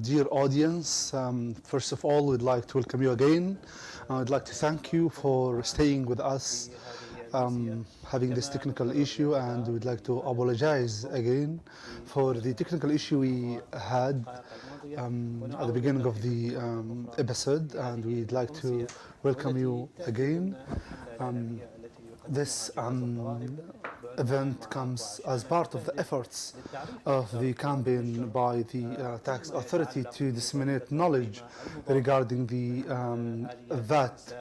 Dear audience, first of all, we'd like to welcome you again. I'd like to thank you for staying with us, having this technical issue, and we'd like to apologize again for the technical issue we had at the beginning of the episode, and we'd like to welcome you again. This event comes as part of the efforts of the campaign by the tax authority to disseminate knowledge regarding the VAT,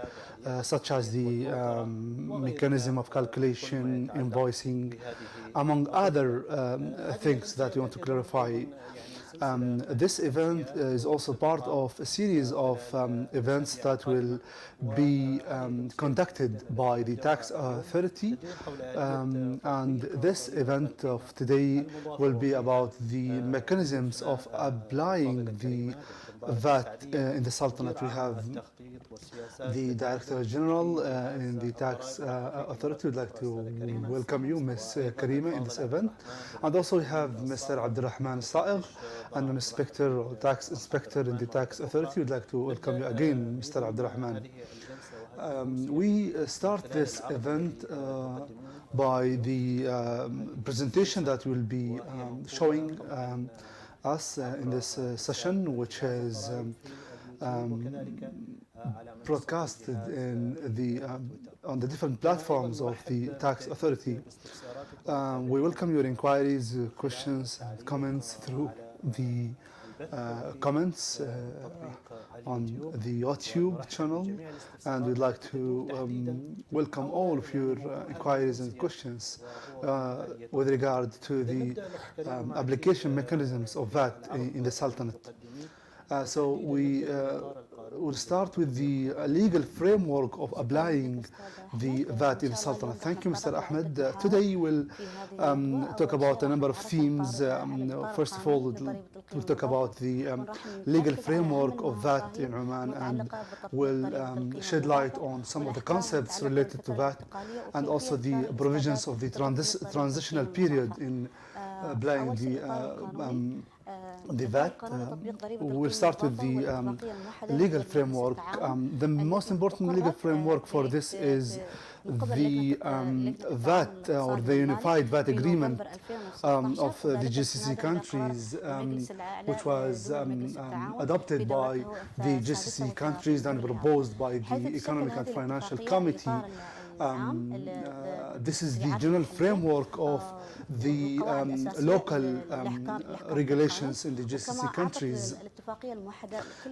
such as the mechanism of calculation, invoicing, among other things that we want to clarify. This event is also part of a series of events that will be conducted by the tax authority, and this event of today will be about the mechanisms of applying the VAT in the Sultanate. We have the Director General in the Tax Authority. We'd like to welcome you, Ms. Karima, in this event. And also we have Mr. Abdurrahman Sa'igh, and an inspector or tax inspector in the Tax Authority. We'd like to welcome you again, Mr. Abdurrahman. We start this event by the presentation that will be showing us in this session, which is broadcasted in on the different platforms of the Tax Authority. We welcome your inquiries, questions, and comments through the comments on the YouTube channel, and we'd like to welcome all of your inquiries and questions with regard to the application mechanisms of VAT in the Sultanate. So we will start with the legal framework of applying the VAT in the Sultanate. Thank you, Mr. Ahmed. Today we'll talk about a number of themes. First of all, we'll talk about the legal framework of VAT in Oman, and we'll shed light on some of the concepts related to VAT, and also the provisions of the transitional period in applying the VAT. We'll start with the legal framework. The most important legal framework for this is the VAT or the Unified VAT Agreement of the GCC countries, which was adopted by the GCC countries and proposed by the Economic and Financial Committee. This is the general framework of the local regulations in the GCC countries.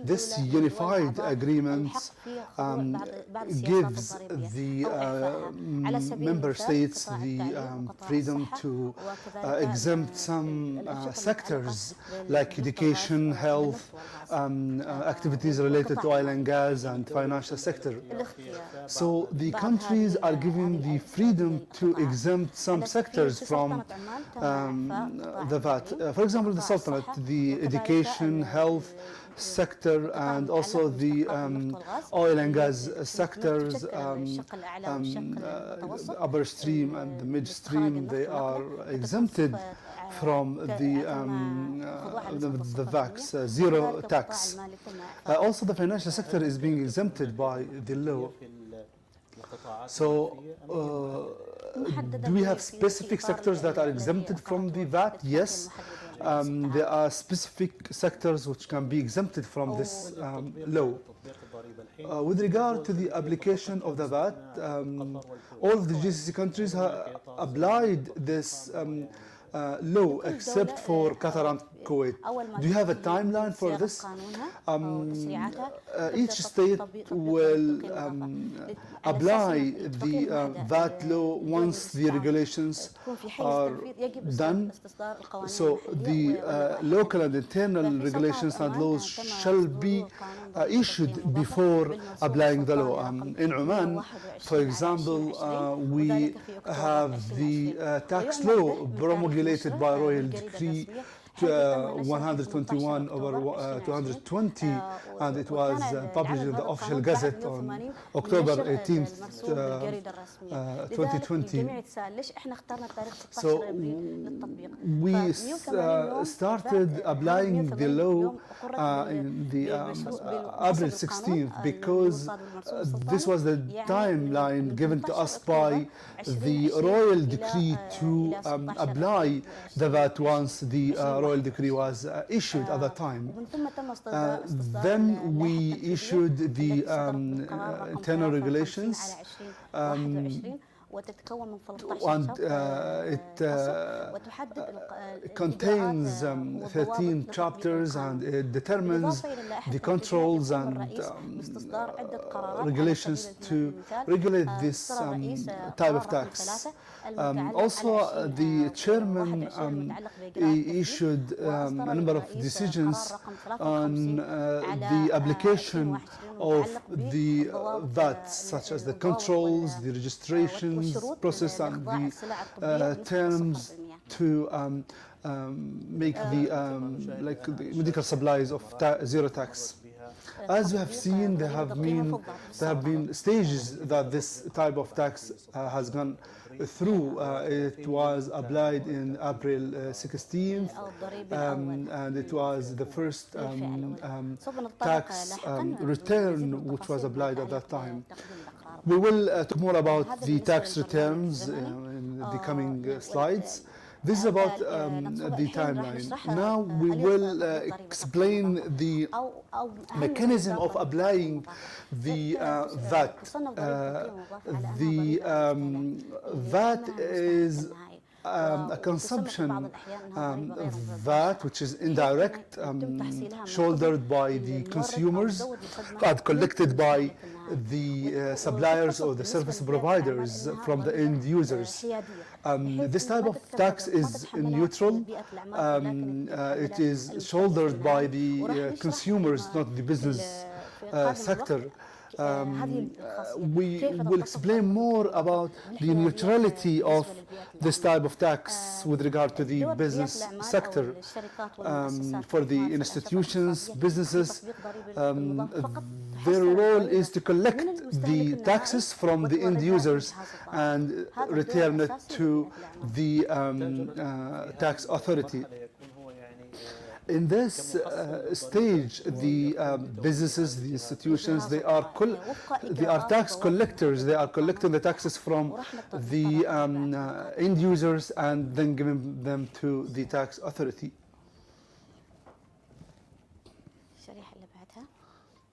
This unified agreement gives the member states the freedom to exempt some sectors like education, health, activities related to oil and gas, and financial sector. So the countries are given the freedom to exempt some sectors from the VAT. For example, the Sultanate, the education, health sector, and also the oil and gas sectors, upper stream and the midstream, they are exempted from the VAT, zero tax. Also, the financial sector is being exempted by the law. So, do we have specific sectors that are exempted from the VAT? Yes. There are specific sectors which can be exempted from this law. With regard to the application of the VAT, all of the GCC countries have applied this law except for Qatar and Kuwait. Do you have a timeline for this? Each state will apply the VAT law once the regulations are done. So the local and internal regulations and laws shall be issued before applying the law. In Oman, for example, we have the tax law promulgated by Royal Decree 121 over 220, and it was published in the official gazette on October 18th, 2020. So we started applying the law in the April 16th because this was the timeline given to us by the royal decree to apply the VAT once the royal decree was issued at that time. Then we issued the internal regulations, and it contains 13 chapters, and it determines the controls and regulations to regulate this type of tax. Also, the chairman issued a number of decisions on the application of the VAT, such as the controls, the registrations process, and the terms to make the medical supplies of zero tax. As you have seen, there have been stages that this type of tax has gone through. It was applied in April 16th, and it was the first tax return which was applied at that time. We will talk more about the tax returns in the coming slides. This is about the timeline. Now we will explain the mechanism of applying the VAT. The VAT is a consumption VAT, which is indirect, shouldered by the consumers and collected by the suppliers or the service providers from the end users. This type of tax is neutral. It is shouldered by the consumers, not the business sector. We will explain more about the neutrality of this type of tax with regard to the business sector. For the institutions, businesses, their role is to collect the taxes from the end users and return it to the tax authority. In this stage, the businesses, the institutions, they are tax collectors. They are collecting the taxes from the end users and then giving them to the tax authority.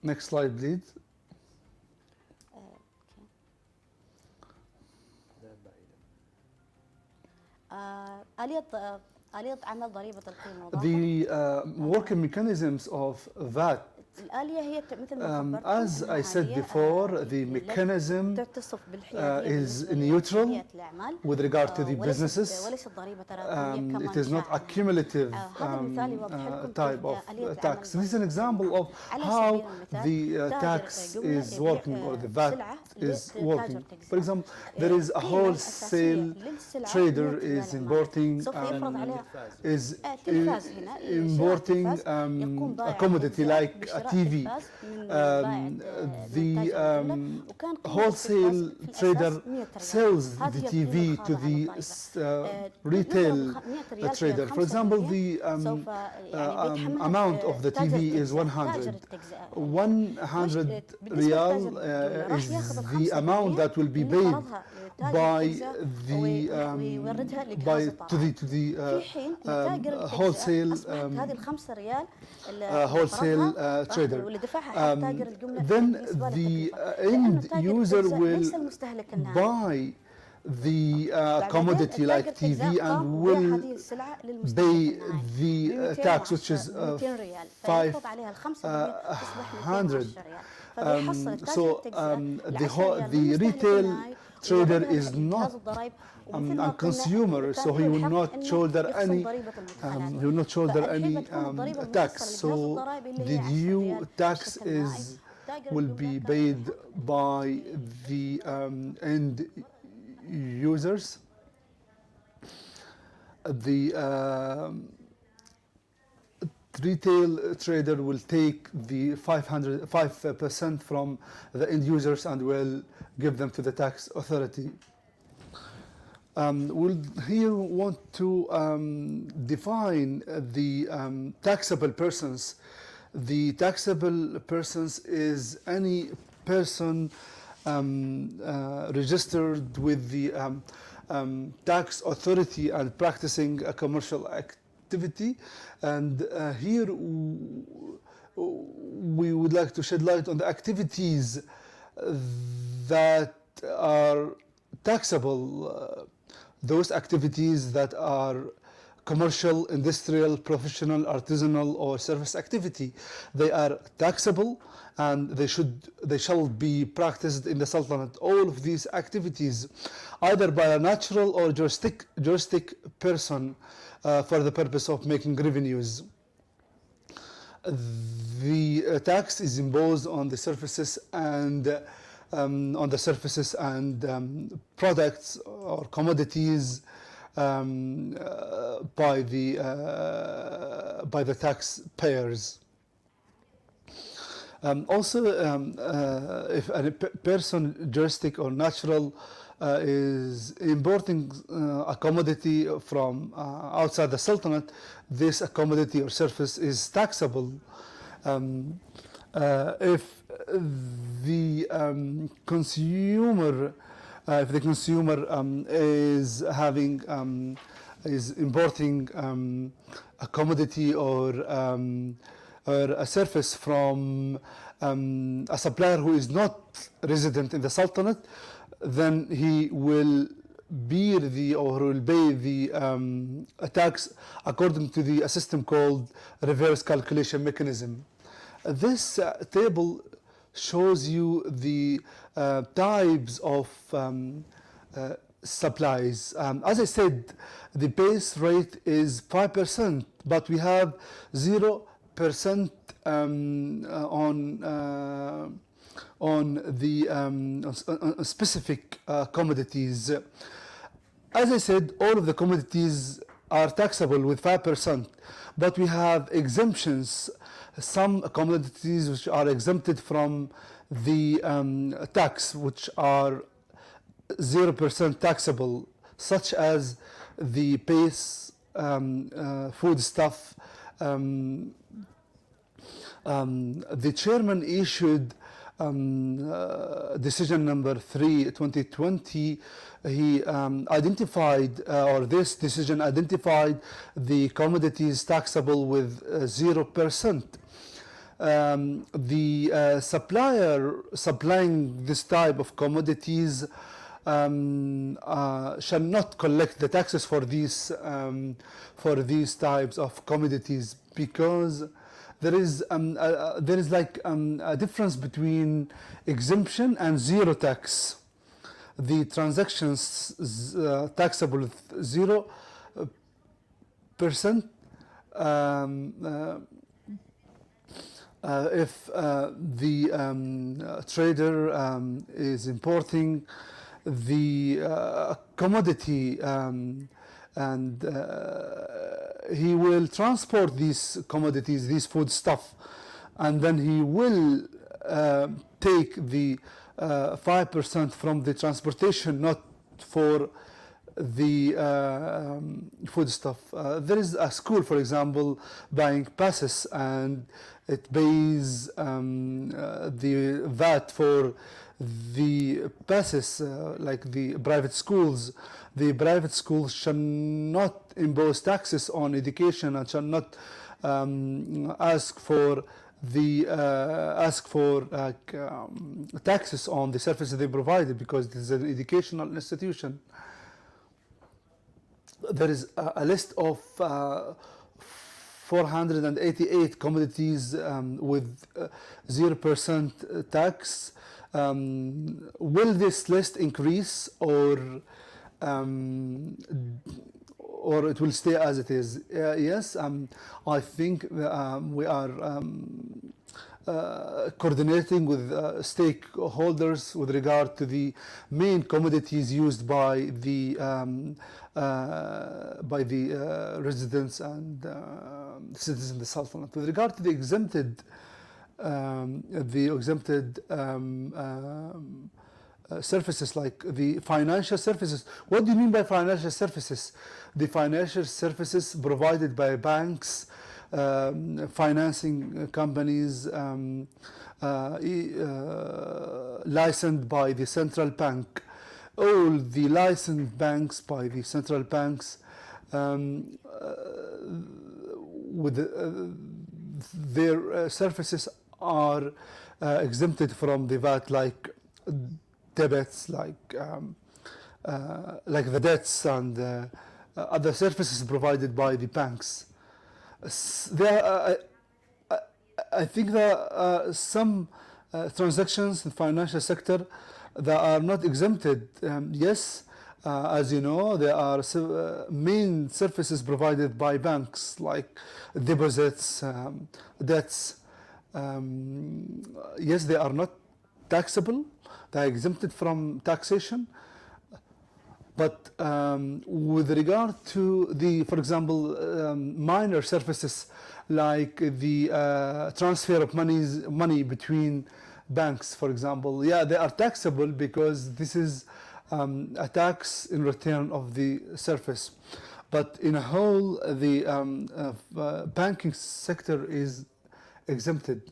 Next slide, please. The working mechanisms of VAT. As I said before, the mechanism is neutral with regard to the businesses. It is not a cumulative type of tax. This is an example of how the tax is working, or the VAT is working. For example, there is a wholesale trader is importing a commodity like a TV. The wholesale trader sells the TV to the retail trader. For example, the amount of the TV is 100. 100 riyal is the amount that will be paid by the wholesale trader. Then the end user will buy the commodity like TV and will pay the tax, which is 500. So the retail trader is not a consumer, so he will not shoulder any tax. So the due tax will be paid by the end users. The retail trader will take the 5% from the end users and will give them to the tax authority. We'll here want to define the taxable persons. The taxable persons is any person registered with the tax authority and practicing a commercial activity. And here we would like to shed light on the activities that are taxable. Those activities that are commercial, industrial, professional, artisanal, or service activity. They are taxable and they shall be practiced in the Sultanate. All of these activities, either by a natural or juristic person for the purpose of making revenues. The tax is imposed on the services and products or commodities by the taxpayers. If a person, juristic or natural, is importing a commodity from outside the Sultanate, this commodity or service is taxable. If the consumer is importing a commodity or a service from a supplier who is not resident in the Sultanate, then he will pay the tax according to a system called reverse calculation mechanism. This table shows you the types of supplies. As I said, the base rate is 5%, but we have 0% on the specific commodities. As I said, all of the commodities are taxable with 5%, but we have exemptions. Some commodities which are exempted from the tax, which are 0% taxable, such as the base foodstuff. The chairman issued decision number 3/2020. He identified, or this decision identified, the commodities taxable with 0%. The supplier supplying this type of commodities shall not collect the taxes for these types of commodities, because there is like a difference between exemption and zero tax. The transactions taxable with 0%. If the trader is importing the commodity and he will transport these commodities, these foodstuff, and then he will take the 5% from the transportation, not for the foodstuff. There is a school, for example, buying passes, and it pays the VAT for the passes, like the private schools. The private schools shall not impose taxes on education and shall not ask for taxes on the services they provided, because it is an educational institution. There is a list of 488 commodities with 0% tax. Will this list increase, or it will stay as it is? Yes, I think we are coordinating with stakeholders with regard to the main commodities used by the residents and citizens in the Sultanate. With regard to the exempted services like the financial services. What do you mean by financial services? The financial services provided by banks, financing companies, licensed by the central bank. All the licensed banks by the central banks with their services are exempted from the VAT, like debits, like the debts and other services provided by the banks. I think there are some transactions in the financial sector that are not exempted. Yes, as you know, there are main services provided by banks like deposits, debts. Yes, they are not taxable. They are exempted from taxation. But with regard to the, for example, minor services like the transfer of money between banks, for example, yeah, they are taxable because this is a tax in return of the service. But in a whole, the banking sector is exempted.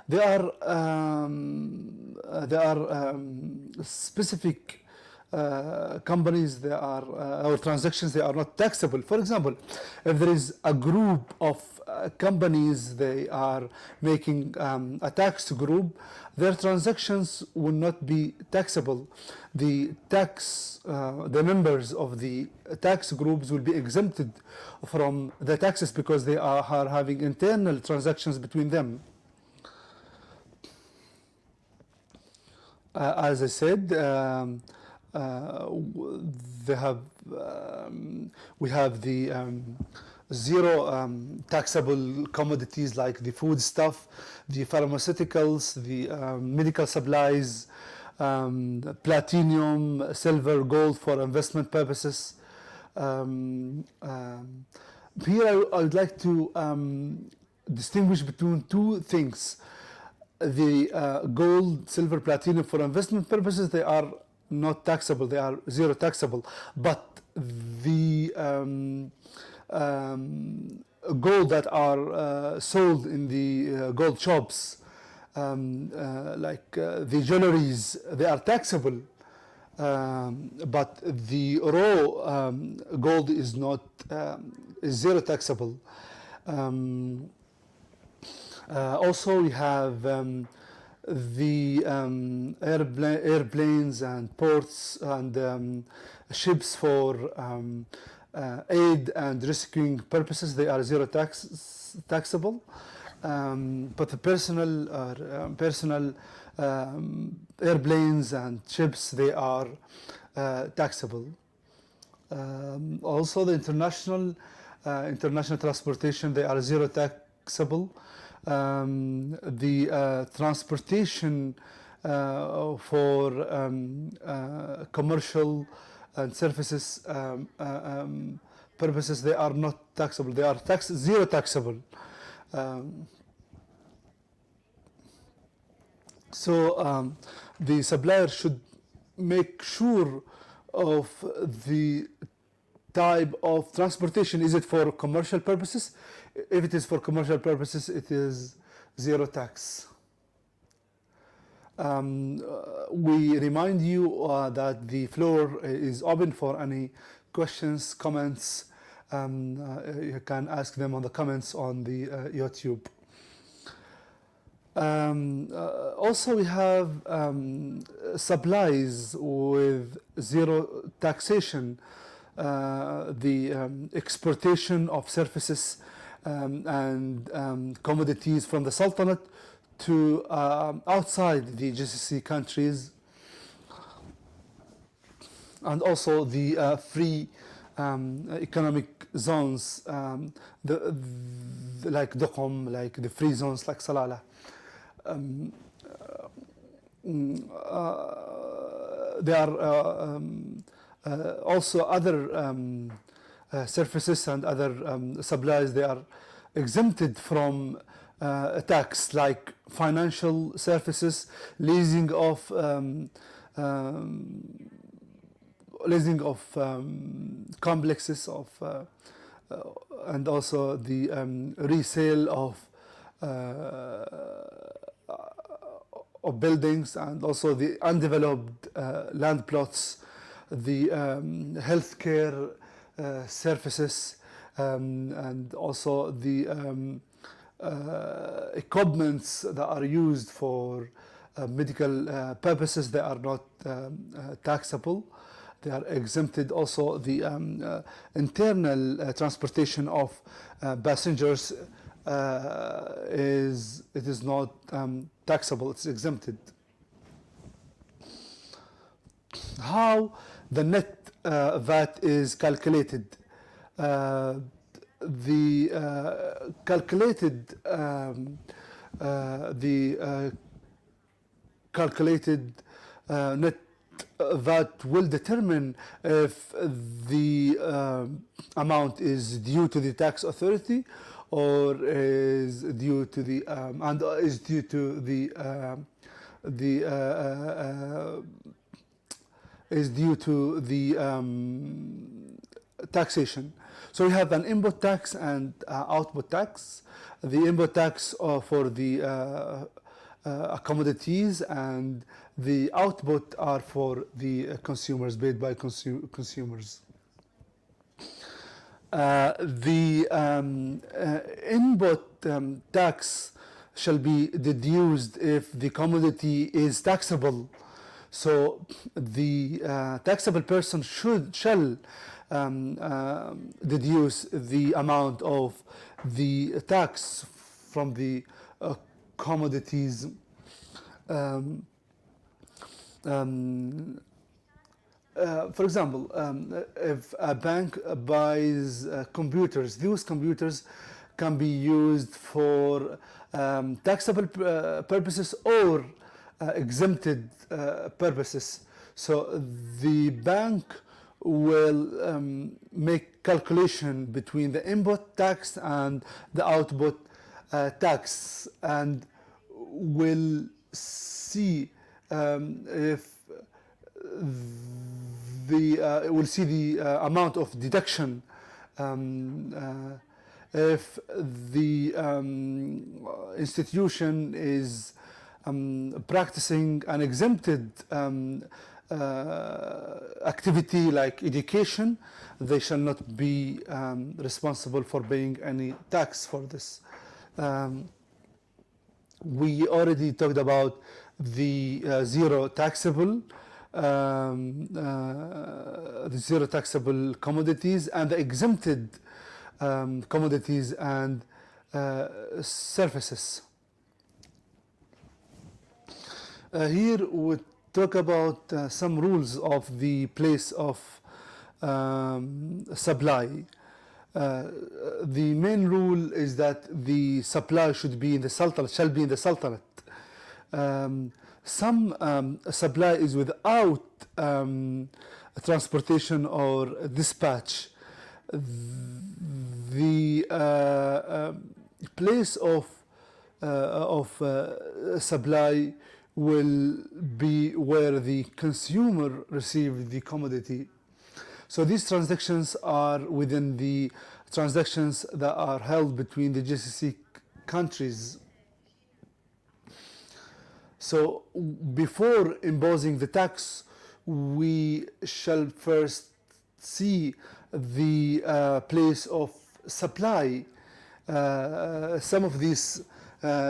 There are specific companies, there are or transactions, they are not taxable. For example, if there is a group of companies, they are making a tax group, their transactions will not be taxable. The members of the tax groups will be exempted from the taxes because they are having internal transactions between them. As I said, we have the zero taxable commodities like the food stuff, the pharmaceuticals, the medical supplies, platinum, silver, gold for investment purposes. Here I would like to distinguish between two things. The gold, silver, platinum for investment purposes, they are not taxable, they are zero taxable. But the gold that are sold in the gold shops, like the jewelries, they are taxable. But the raw gold is not, is zero taxable. Also, we have the airplanes and ports and ships for aid and rescuing purposes. They are zero taxable. But the personal airplanes and ships, they are taxable. Also, the international transportation, they are zero taxable. The transportation for commercial and services purposes, they are not taxable. They are zero taxable. So the supplier should make sure of the type of transportation. Is it for commercial purposes? If it is for commercial purposes, it is zero tax. We remind you that the floor is open for any questions, comments. You can ask them on the comments on the YouTube. Also, we have supplies with zero taxation, the exportation of services and commodities from the Sultanate to outside the GCC countries, and also the free economic zones, like Duqm, like the free zones like Salalah. There are also other surfaces and other supplies. They are exempted from tax, like financial services, leasing of complexes and also the resale of buildings, and also the undeveloped land plots, the healthcare services, and also the equipments that are used for medical purposes. They are not taxable. They are exempted. Also, the internal transportation of passengers is not taxable. It's exempted. How the net VAT is calculated? The calculated net VAT will determine if the amount is due to the tax authority or is due to the taxation. So we have an input tax and output tax. The input tax for the commodities, and the output are for the consumers, paid by consumers. The input tax shall be deduced if the commodity is taxable. So the taxable person shall deduce the amount of the tax from the commodities. For example, if a bank buys computers, those computers can be used for taxable purposes or exempted purposes. So the bank will make calculation between the input tax and the output tax, and will see if the amount of deduction, if the institution is practicing an exempted activity like education, they shall not be responsible for paying any tax for this. We already talked about the zero taxable commodities and the exempted commodities and services. Here we talk about some rules of the place of supply. The main rule is that the supply should be in the Sultanate, shall be in the Sultanate. Some supply is without transportation or dispatch. The place of supply will be where the consumer receives the commodity. So these transactions are within the transactions that are held between the GCC countries. So before imposing the tax, we shall first see the place of supply. Some of these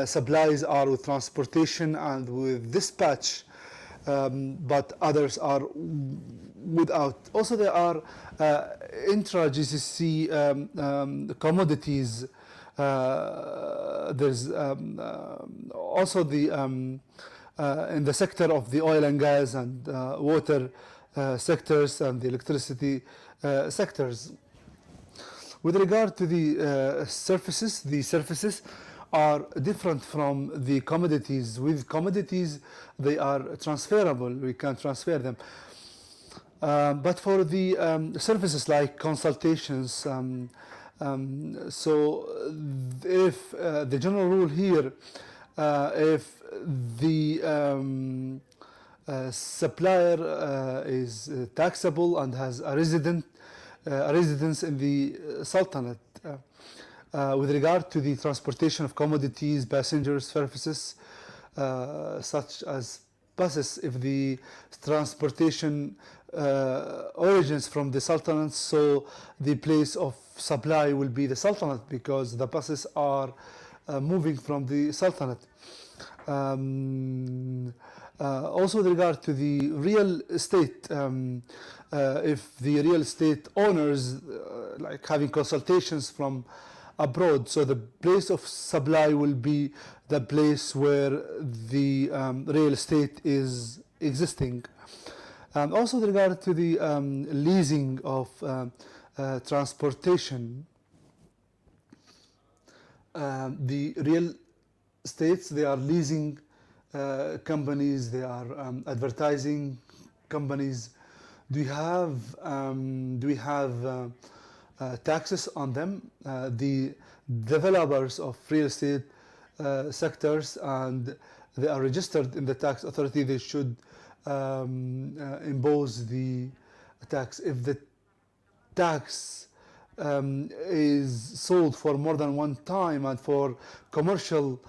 supplies are with transportation and with dispatch, but others are without. Also, there are intra-GCC commodities. There's also the in the sector of the oil and gas and water, sectors and the electricity sectors. With regard to the surfaces are different from the commodities. With commodities, they are transferable. We can transfer them. But for the services like consultations, so if the general rule here, if the supplier is taxable and has a residence in the Sultanate, with regard to the transportation of commodities, passengers, services, such as buses, if the transportation origins from the Sultanate, so the place of supply will be the Sultanate because the buses are moving from the Sultanate. Also with regard to the real estate, if the real estate owners like having consultations from abroad, so the place of supply will be the place where the real estate is existing. Also with regard to the leasing of transportation, the real estates, they are leasing companies, they are advertising companies. Do we have taxes on them? The developers of real estate sectors, and they are registered in the tax authority, they should impose the tax. If the tax is sold for more than one time and for commercial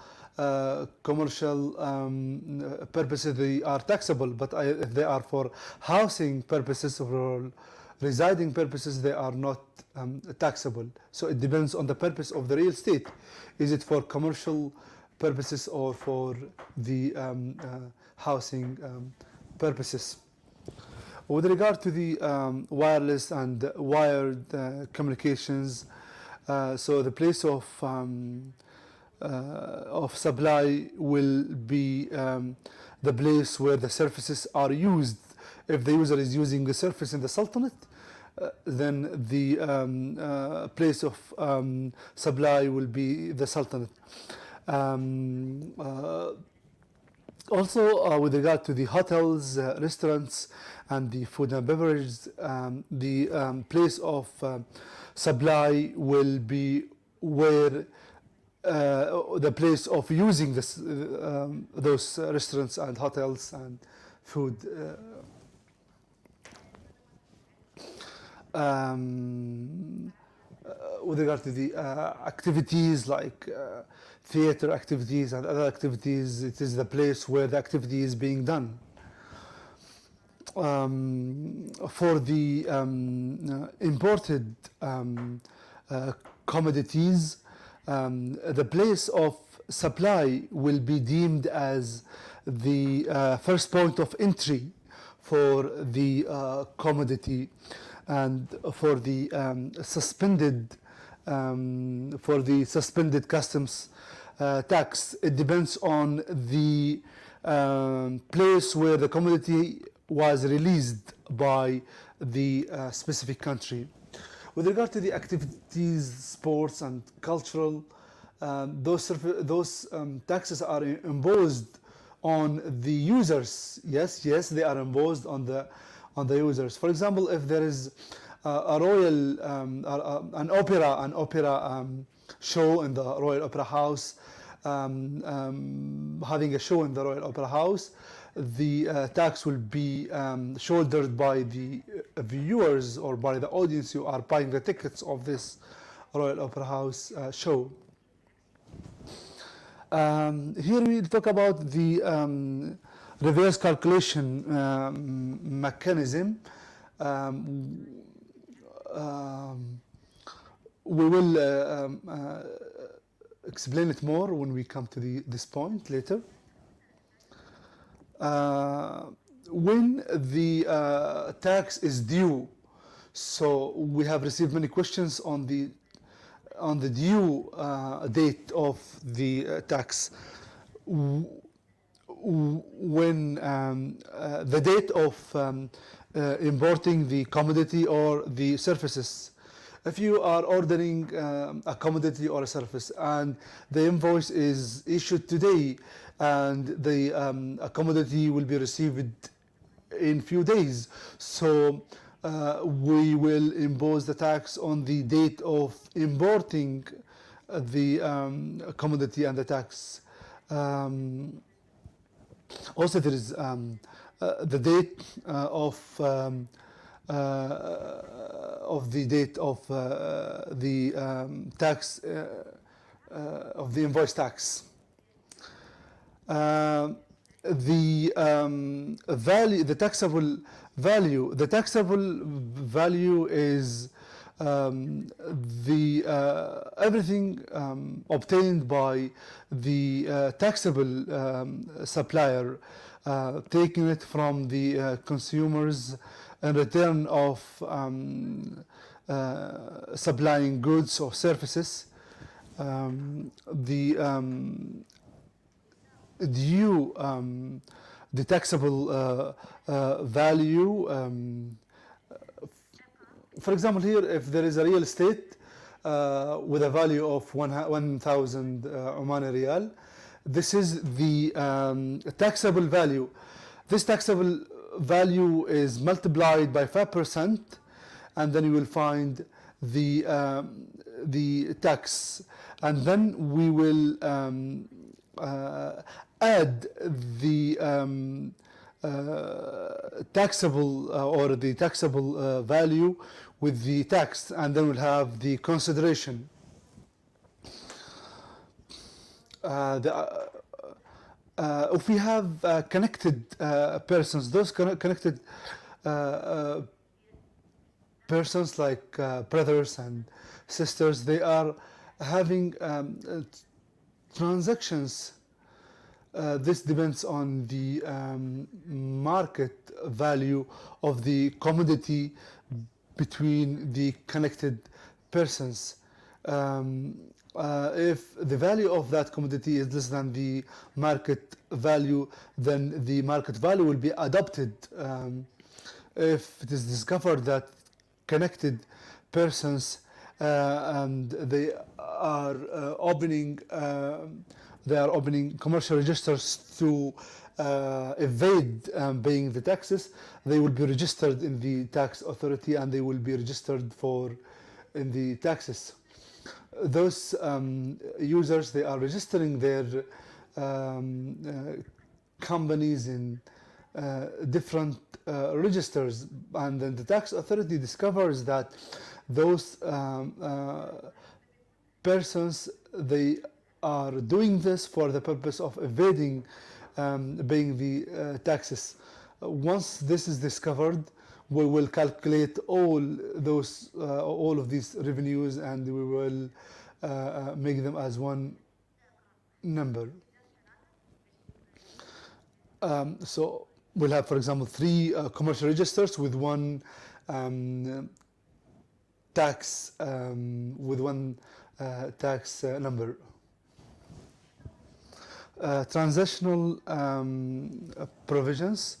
purposes, they are taxable, but if they are for housing purposes or residing purposes, they are not taxable. So it depends on the purpose of the real estate. Is it for commercial purposes or for the housing purposes? With regard to the wireless and wired communications, so the place of supply will be the place where the services are used. If the user is using a service in the Sultanate, then the place of supply will be the Sultanate. Also, with regard to the hotels, restaurants, and the food and beverages, the place of supply will be where the place of using this, those restaurants and hotels and food. With regard to the activities like theater activities and other activities, it is the place where the activity is being done. For the imported commodities, the place of supply will be deemed as the first point of entry for the commodity, and for the suspended customs tax. It depends on the place where the commodity was released by the specific country. With regard to the activities, sports and cultural, those taxes are imposed on the users. Yes, they are imposed on the users. For example, if there is a royal, an opera show in the Royal Opera House, having a show in the Royal Opera House, the tax will be shouldered by the viewers or by the audience who are buying the tickets of this Royal Opera House show. Here we talk about the reverse calculation mechanism. We will explain it more when we come to this point later. When the tax is due, so we have received many questions on the due date of the tax. when the date of importing the commodity or the services. If you are ordering a commodity or a service and the invoice is issued today and the a commodity will be received in few days, so we will impose the tax on the date of importing the commodity and the tax. Also, there is the date of the date of the tax of the invoice tax. The value, the taxable value is everything obtained by the taxable supplier, taking it from the consumers in return of supplying goods or services. The taxable value. For example, here, if there is a real estate with a value of 1,000 Omani Riyal, this is the taxable value. This taxable value is multiplied by 5%, and then you will find the tax, and then we will add the taxable or the taxable value with the tax, and then we'll have the consideration. If we have connected persons, those connected persons like brothers and sisters, they are having transactions. This depends on the market value of the commodity between the connected persons. If the value of that commodity is less than the market value, then the market value will be adopted. If it is discovered that connected persons and they are opening commercial registers to evade paying the taxes, they will be registered in the tax authority and they will be registered in the taxes. Those users, they are registering their companies in different registers, and then the tax authority discovers that those persons, they are doing this for the purpose of evading paying the taxes. Once this is discovered, we will calculate all of these revenues, and we will make them as one number. So we'll have, for example, 3 commercial registers with one tax number. Transitional provisions.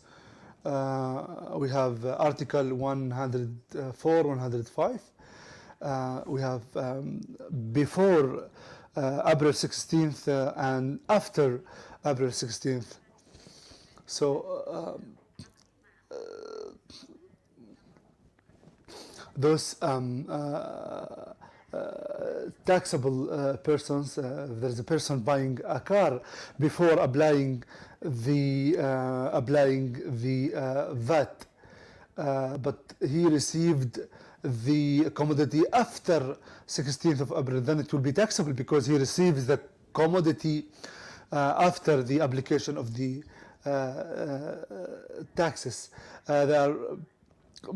We have Article 104, 105. We have before April 16th and after April 16th. So those taxable persons, if there's a person buying a car before applying the VAT, but he received the commodity after 16th of April, then it will be taxable because he receives the commodity after the application of the taxes. There are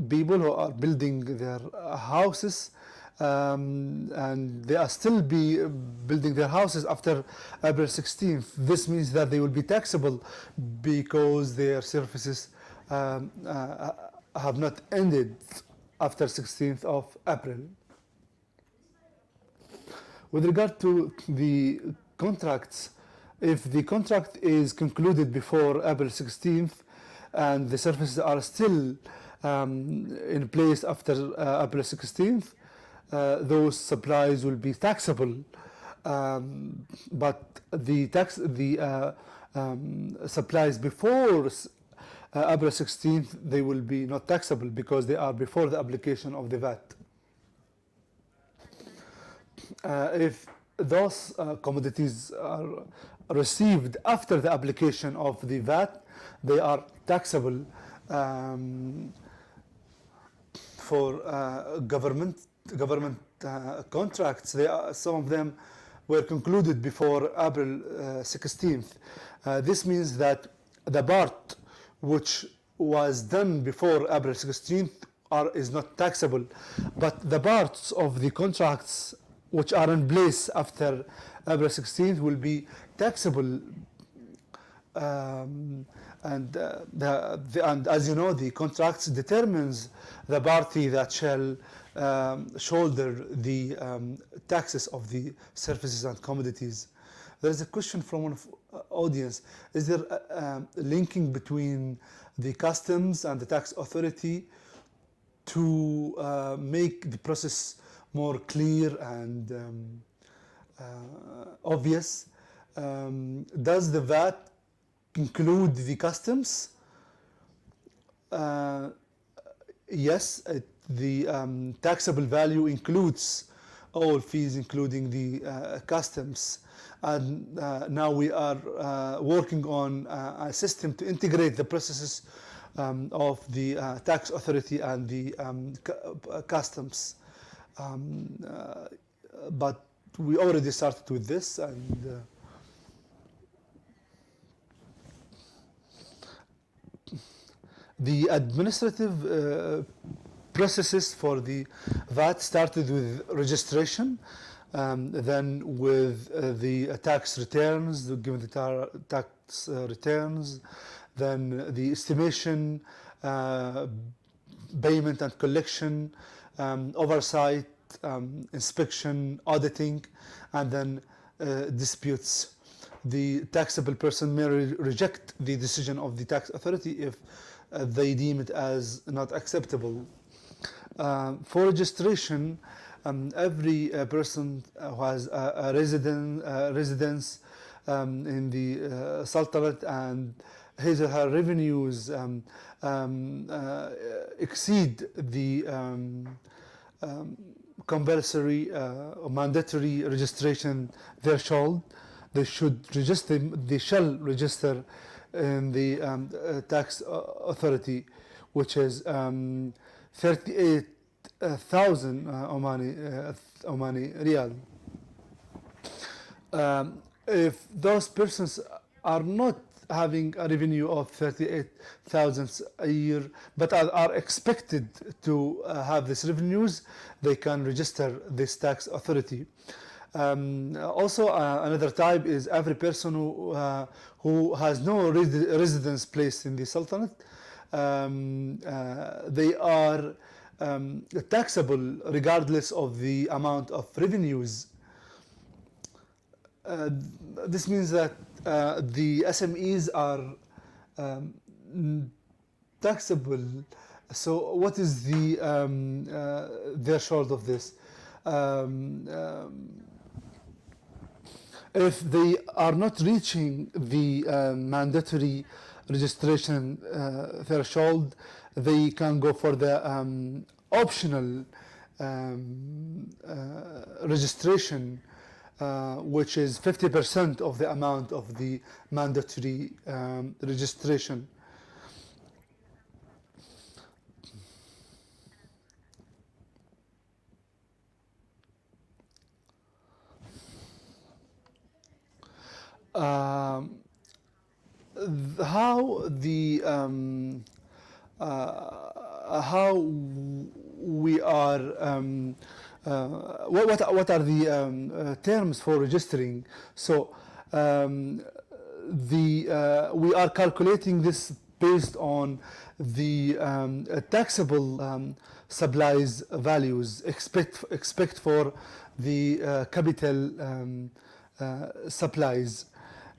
people who are building their houses and they are still building their houses after April 16th. This means that they will be taxable because their services have not ended after 16th of April. With regard to the contracts, if the contract is concluded before April 16th and the services are still in place after April 16th, those supplies will be taxable. But the supplies before April 16th, they will be not taxable because they are before the application of the VAT. If those commodities are received after the application of the VAT, they are taxable for government contracts. Some of them were concluded before April 16th. This means that the part which was done before April 16th is not taxable, but the parts of the contracts which are in place after April 16th will be taxable. And as you know, the contracts determines the party that shall shoulder the taxes of the services and commodities. There is a question from one of audience: is there a linking between the customs and the tax authority to make the process more clear and obvious? Does the VAT include the customs? Yes, the taxable value includes all fees, including the customs. And now we are working on a system to integrate the processes of the tax authority and the customs. But we already started with this, and the administrative processes for the VAT started with registration, then with the tax returns, given the tax returns, then the estimation, payment and collection, oversight, inspection, auditing, and then disputes. The taxable person may reject the decision of the tax authority if they deem it as not acceptable. For registration, every person who has a residence in the Sultanate and his or her revenues exceed the compulsory or mandatory registration threshold, they shall register in the tax authority, which is 38,000 Omani Riyal. If those persons are not having a revenue of 38,000 a year, but are expected to have these revenues, they can register this tax authority. Also, another type is every person who has no residence place in the Sultanate. They are taxable regardless of the amount of revenues. This means that the SMEs are taxable. So what is the threshold of this? If they are not reaching the mandatory registration threshold, they can go for the optional registration, which is 50% of the amount of the mandatory registration. How we are what are the terms for registering? So we are calculating this based on the taxable supplies values expect for the capital supplies.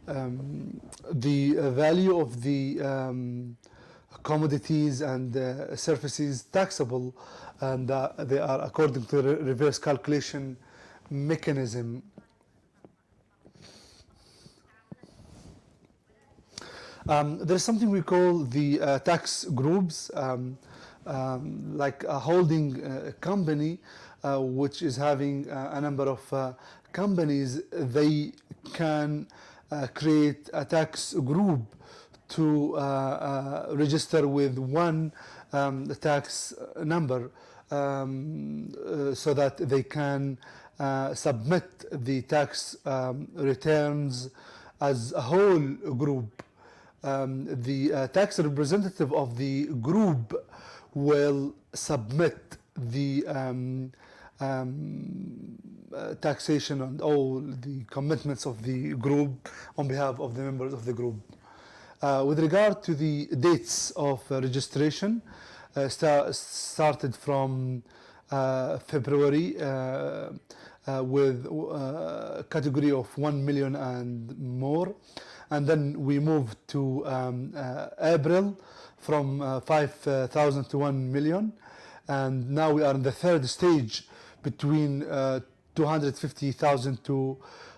the value of the commodities and services taxable, and they are according to the reverse calculation mechanism. There's something we call the tax groups, like a holding company, which is having a number of companies. They can create a tax group to register with one tax number, so that they can submit the tax returns as a whole group. The tax representative of the group will submit the taxation and all the commitments of the group on behalf of the members of the group. With regard to the dates of registration, started from February with a category of 1 million and more, and then we moved to April from 5,000 to 1 million, and now we are in the third stage between 250,000 to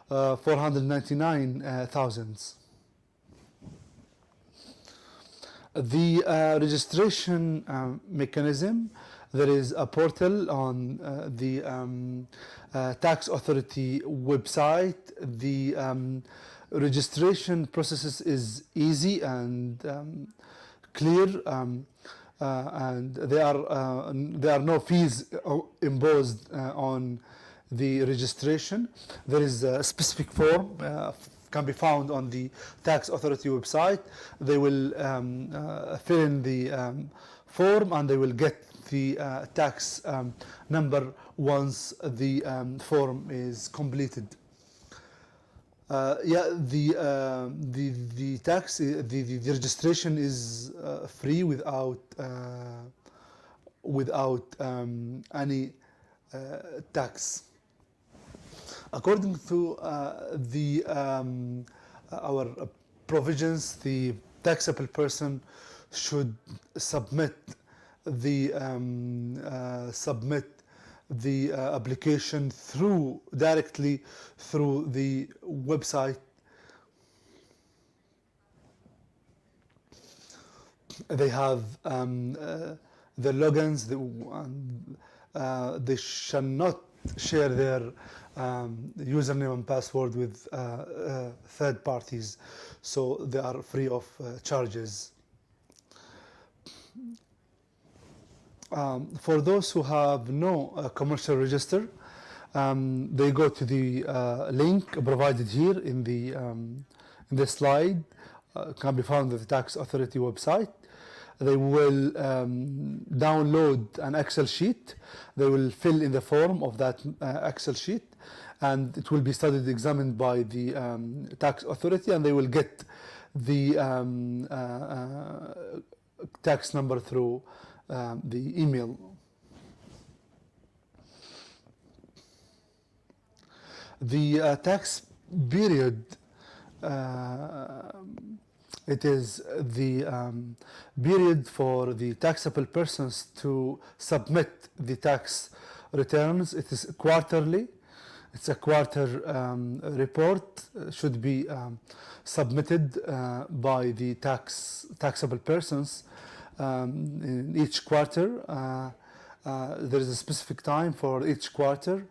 499,000. The registration mechanism, there is a portal on the tax authority website. The registration process is easy and clear, and there are no fees imposed on the registration. There is a specific form can be found on the tax authority website. They will fill in the form, and they will get the tax number once the form is completed. The tax, the registration is free without any tax. According to our provisions, the taxable person should submit the application directly through the website. They have the logins, they shall not share their username and password with third parties, so they are free of charges. For those who have no commercial register, they go to the link provided here in the slide. Can be found at the tax authority website. They will download an Excel sheet. They will fill in the form of that Excel sheet, and it will be studied, examined by the tax authority, and they will get the tax number through the email. The tax period, it is the period for the taxable persons to submit the tax returns. It is quarterly. It's a quarter report, should be submitted by the taxable persons in each quarter. There is a specific time for each quarter.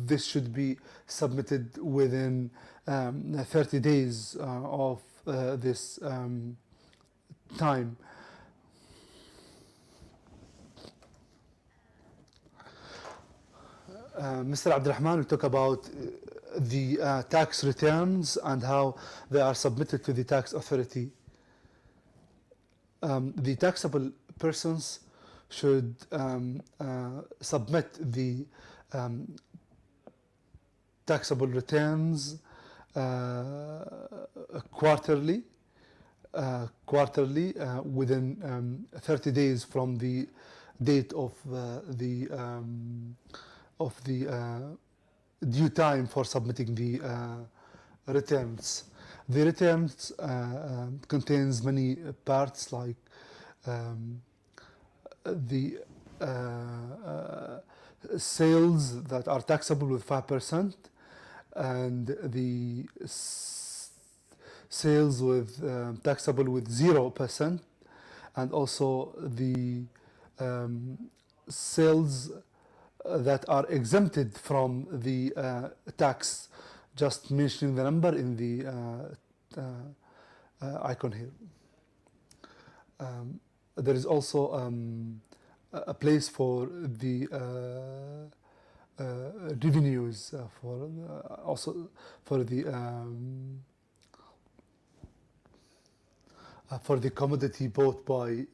This should be submitted within 30 days of this time. Mr. Abdurrahman will talk about the tax returns and how they are submitted to the tax authority. The taxable persons should submit the taxable returns quarterly within 30 days from the date of the due time for submitting the returns. The returns contains many parts like the sales that are taxable with 5%, and the sales with taxable with 0%, and also the sales that are exempted from the tax, just mentioning the number in the icon here. There is also a place for the revenues also for the commodity bought by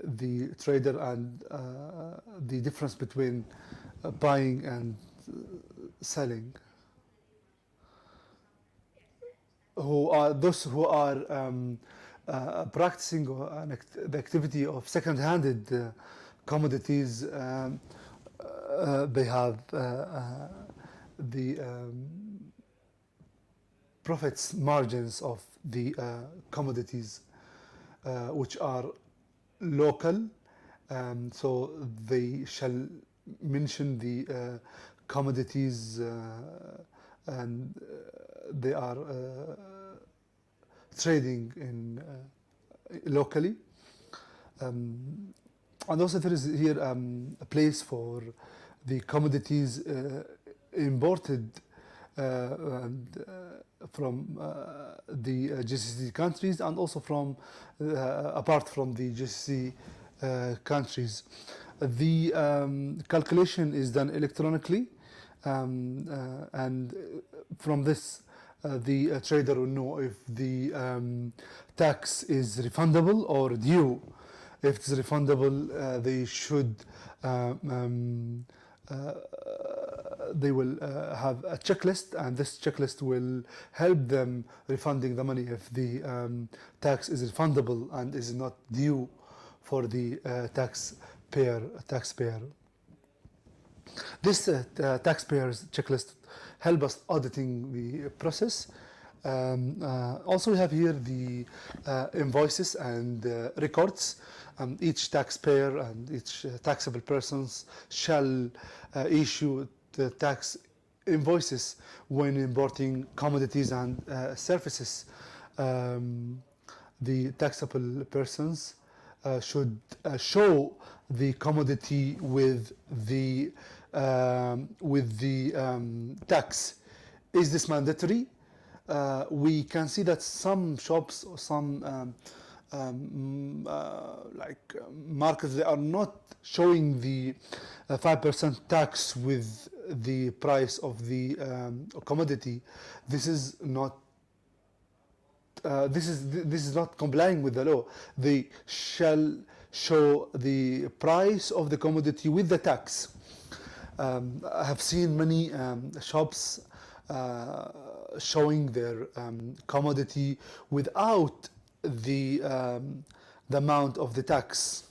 the trader, and the difference between buying and selling. Those who are practicing the activity of second-handed commodities, they have the profits margins of the commodities, which are local, so they shall mention the commodities, and they are trading in locally. And also there is here a place for the commodities imported and from the GCC countries, and also from apart from the GCC countries. The calculation is done electronically, and from this the trader will know if the tax is refundable or due. If it's refundable, they should they will have a checklist, and this checklist will help them refunding the money if the tax is refundable and is not due for the taxpayer. This taxpayer's checklist help us auditing the process. Also we have here the invoices and records. Each taxpayer and each taxable persons shall issue the tax invoices when importing commodities and services. The taxable persons should show the commodity with the tax. Is this mandatory? We can see that some shops or some markets, they are not showing the 5% tax with the price of the commodity. This is not this is not complying with the law. They shall show the price of the commodity with the tax. I have seen many shops showing their commodity without the amount of the tax.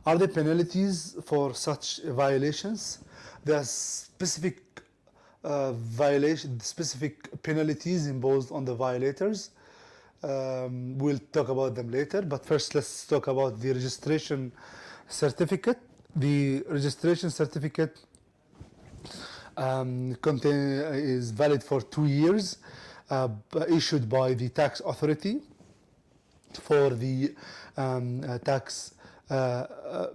Are there penalties for such violations? There are specific specific penalties imposed on the violators. We'll talk about them later, but first let's talk about the registration certificate. The registration certificate is valid for 2 years, issued by the tax authority for the tax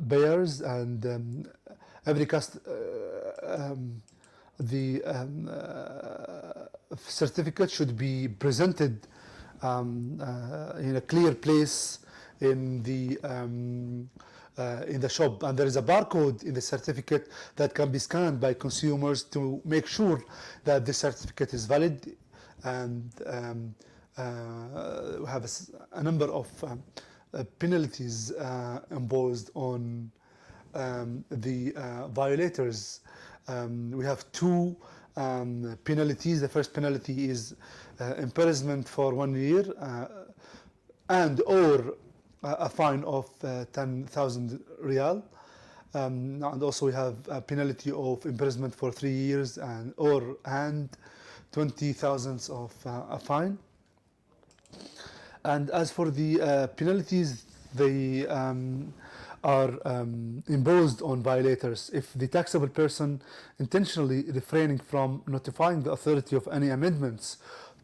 payers, and every the certificate should be presented in a clear place in the shop, and there is a barcode in the certificate that can be scanned by consumers to make sure that the certificate is valid, and we have a number of penalties imposed on the violators. We have two penalties. The first penalty is imprisonment for 1 year and or a fine of 10,000 riyal, And also we have a penalty of imprisonment for 3 years and 20,000 of a fine. And as for the penalties, they are imposed on violators if the taxable person intentionally refraining from notifying the authority of any amendments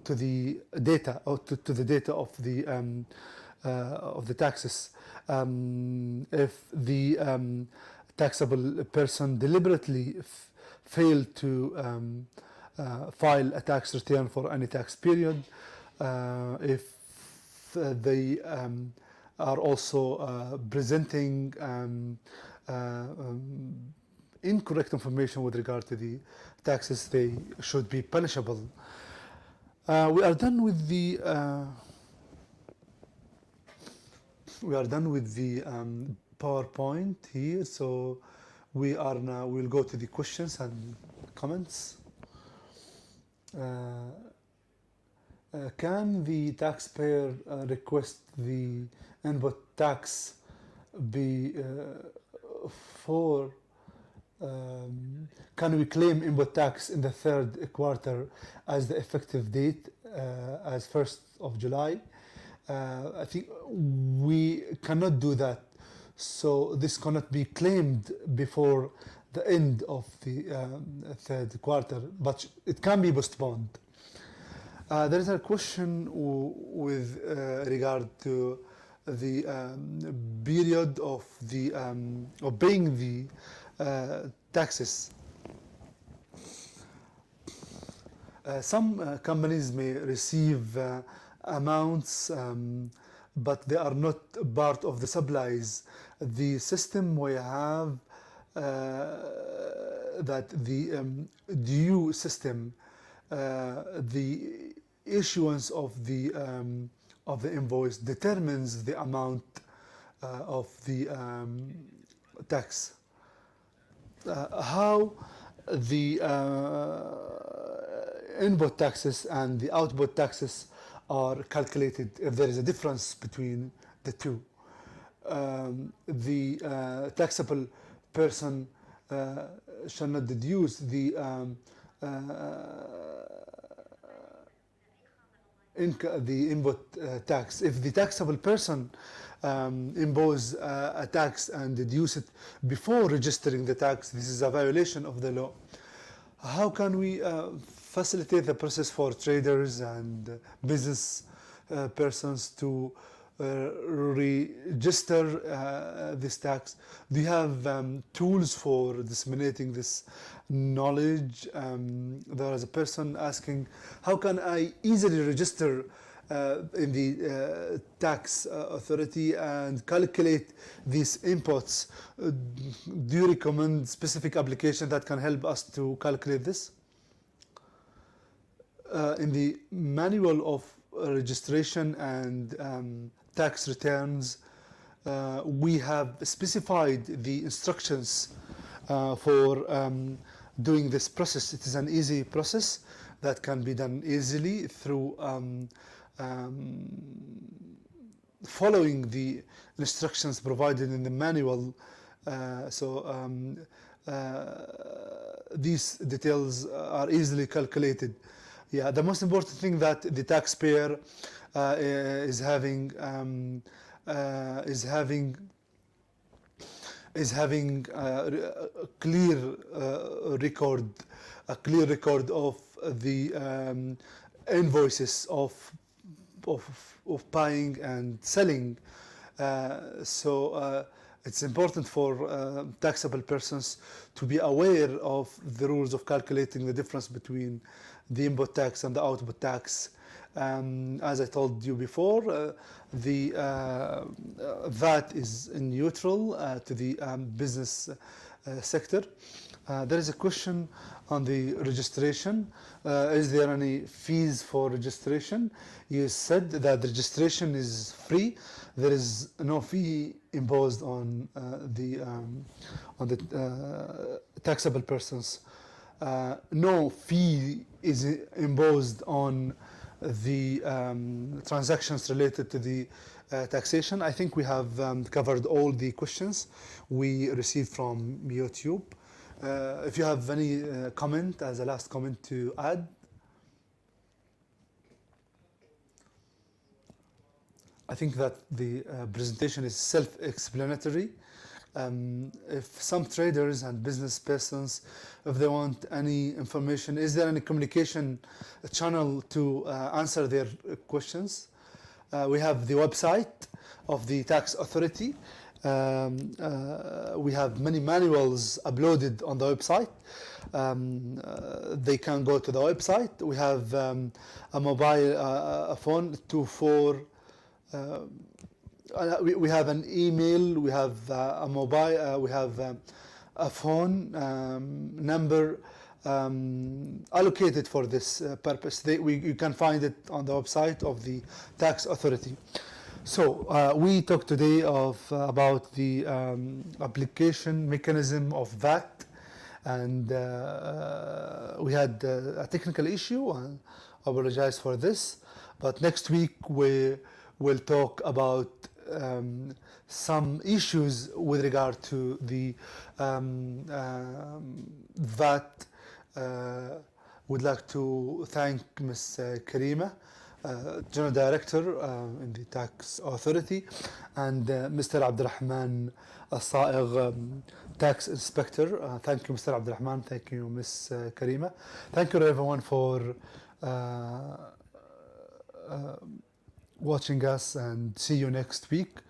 to the data or to the data of the taxes. If the taxable person deliberately failed to file a tax return for any tax period, if they are also presenting incorrect information with regard to the taxes, they should be punishable. We are done with the PowerPoint here, so we'll go to the questions and comments. Can the taxpayer request the input tax before? Can we claim input tax in the third quarter as the effective date as 1st of July? I think we cannot do that. So this cannot be claimed before the end of the third quarter, but it can be postponed. There is a question with regard to the period of paying the taxes. Some companies may receive amounts, but they are not part of the supplies. The system we have that the due system, the issuance of the invoice determines the amount of the tax. How the input taxes and the output taxes are calculated, if there is a difference between the two. The taxable person shall not deduce the input tax. If the taxable person impose a tax and deduce it before registering the tax, this is a violation of the law. How can we facilitate the process for traders and business persons to register this tax? Do you have tools for disseminating this knowledge? There is a person asking, how can I easily register in the tax authority and calculate these inputs? Do you recommend specific application that can help us to calculate this? In the manual of registration and tax returns, we have specified the instructions for doing this process. It is an easy process that can be done easily through following the instructions provided in the manual. These details are easily calculated. Yeah, the most important thing that the taxpayer is having a clear record of the invoices of buying and selling. It's important for taxable persons to be aware of the rules of calculating the difference between the input tax and the output tax. As I told you before, the VAT is neutral to the business sector. There is a question on the registration. Is there any fees for registration? You said that the registration is free. There is no fee imposed on the taxable persons. No fee is imposed on the transactions related to the taxation. I think we have covered all the questions we received from YouTube. If you have any comment as a last comment to add. I think that the presentation is self-explanatory. If some traders and business persons, if they want any information, is there any communication channel to answer their questions? We have the website of the tax authority. We have many manuals uploaded on the website. They can go to the website. We have a mobile a phone 24. We have an email, we have a mobile, we have a phone number allocated for this purpose. You can find it on the website of the tax authority. So we talked today about the application mechanism of VAT, and we had a technical issue. I apologize for this, but next week we'll talk about some issues with regard to the VAT. Would like to thank Ms. Karima, General Director in the Tax Authority, and Mr. Abdurrahman Al-Saigh, Tax Inspector. Thank you, Mr. Abdurrahman. Thank you, Ms. Karima. Thank you, everyone, for watching us, and see you next week.